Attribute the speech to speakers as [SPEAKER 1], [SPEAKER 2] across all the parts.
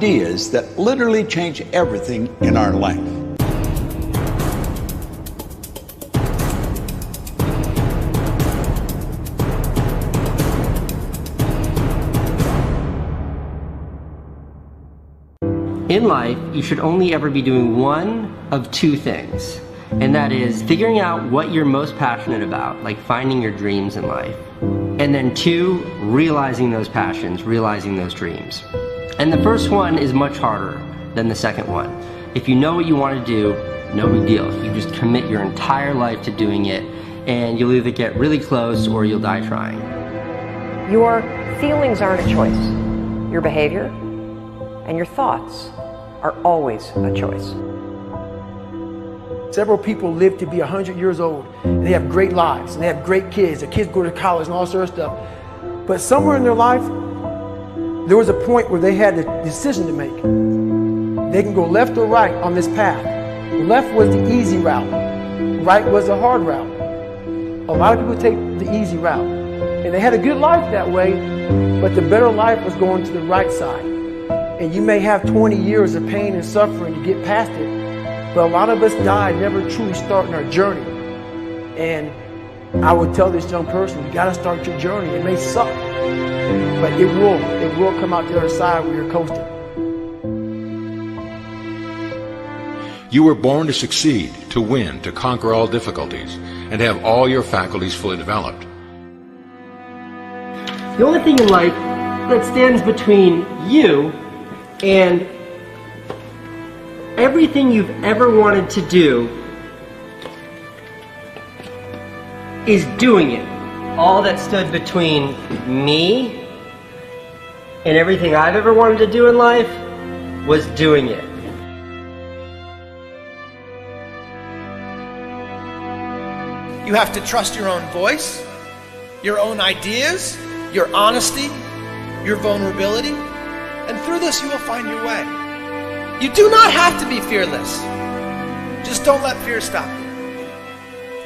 [SPEAKER 1] Ideas that literally change everything in our life.
[SPEAKER 2] In life, you should only ever be doing one of two things, and that is figuring out what you're most passionate about, like finding your dreams in life, and then two, realizing those passions, realizing those dreams. And the first one is much harder than the second one. If you know what you want to do, no big deal. You just commit your entire life to doing it, and you'll either get really close or you'll die trying.
[SPEAKER 3] Your feelings aren't a choice. Your behavior and your thoughts are always a choice.
[SPEAKER 4] Several people live to be 100 years old, and they have great lives, and they have great kids. Their kids go to college and all sorts of stuff. But somewhere in their life, there was a point where they had a decision to make. They can go left or right on this path. Left was the easy route. Right was the hard route. A lot of people take the easy route. And they had a good life that way, but the better life was going to the right side. And you may have 20 years of pain and suffering to get past it, but a lot of us die never truly starting our journey. And I would tell this young person, you gotta start your journey. It may suck, but it will come out the other side where you're coasting.
[SPEAKER 5] You were born to succeed, to win, to conquer all difficulties, and have all your faculties fully developed.
[SPEAKER 2] The only thing in life that stands between you and everything you've ever wanted to do is doing it. All that stood between me and everything I've ever wanted to do in life was doing it.
[SPEAKER 6] You have to trust your own voice, your own ideas, your honesty, your vulnerability, and through this you will find your way. You do not have to be fearless. Just don't let fear stop you.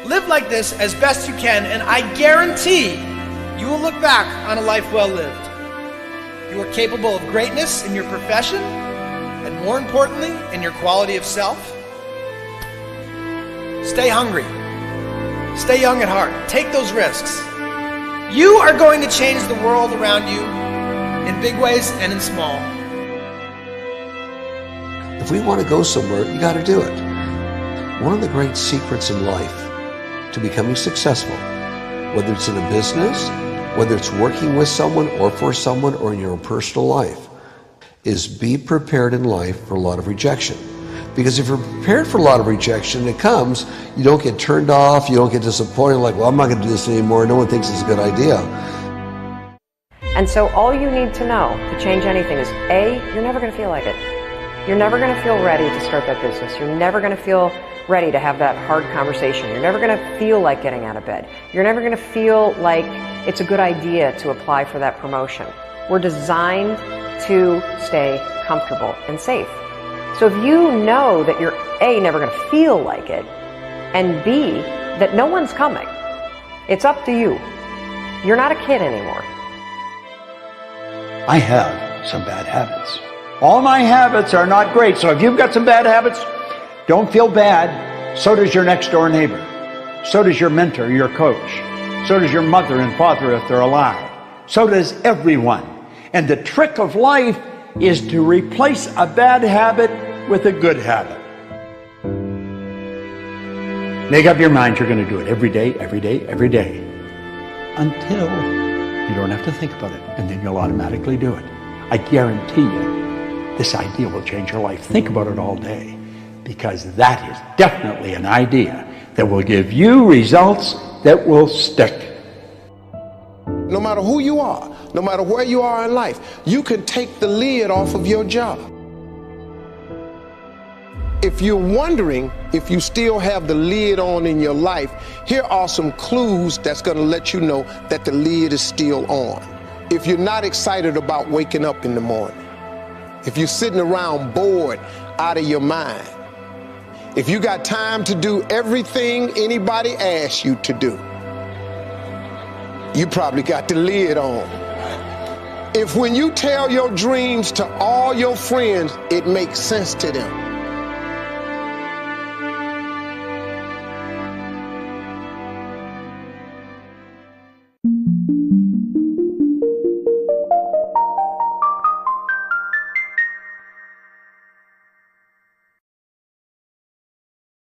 [SPEAKER 6] Live like this as best you can, and I guarantee you will look back on a life well lived. You are capable of greatness in your profession, and more importantly, in your quality of self. Stay hungry. Stay young at heart. Take those risks. You are going to change the world around you in big ways and in small.
[SPEAKER 7] If we want to go somewhere, you got to do it. One of the great secrets in life to becoming successful, whether it's in a business, whether it's working with someone or for someone or in your own personal life, is be prepared in life for a lot of rejection. Because if you're prepared for a lot of rejection, it comes, you don't get turned off, you don't get disappointed, like, well, I'm not going to do this anymore, no one thinks it's a good idea.
[SPEAKER 3] And so all you need to know to change anything is A, you're never going to feel like it. You're never going to feel ready to start that business. You're never going to feel ready to have that hard conversation. You're never going to feel like getting out of bed. You're never going to feel like it's a good idea to apply for that promotion. We're designed to stay comfortable and safe. So if you know that you're A, never going to feel like it, and B, that no one's coming, it's up to you. You're not a kid anymore.
[SPEAKER 1] I have some bad habits. All my habits are not great, so if you've got some bad habits, don't feel bad. So does your next door neighbor. So does your mentor, your coach. So does your mother and father if they're alive. So does everyone. And the trick of life is to replace a bad habit with a good habit. Make up your mind you're going to do it every day, every day, every day, until you don't have to think about it, and then you'll automatically do it. I guarantee you, this idea will change your life. Think about it all day, because that is definitely an idea that will give you results that will stick.
[SPEAKER 8] No matter who you are, no matter where you are in life, you can take the lid off of your job. If you're wondering if you still have the lid on in your life, here are some clues that's going to let you know that the lid is still on. If you're not excited about waking up in the morning, if you're sitting around bored out of your mind, if you got time to do everything anybody asks you to do, you probably got the lid on. If when you tell your dreams to all your friends, it makes sense to them.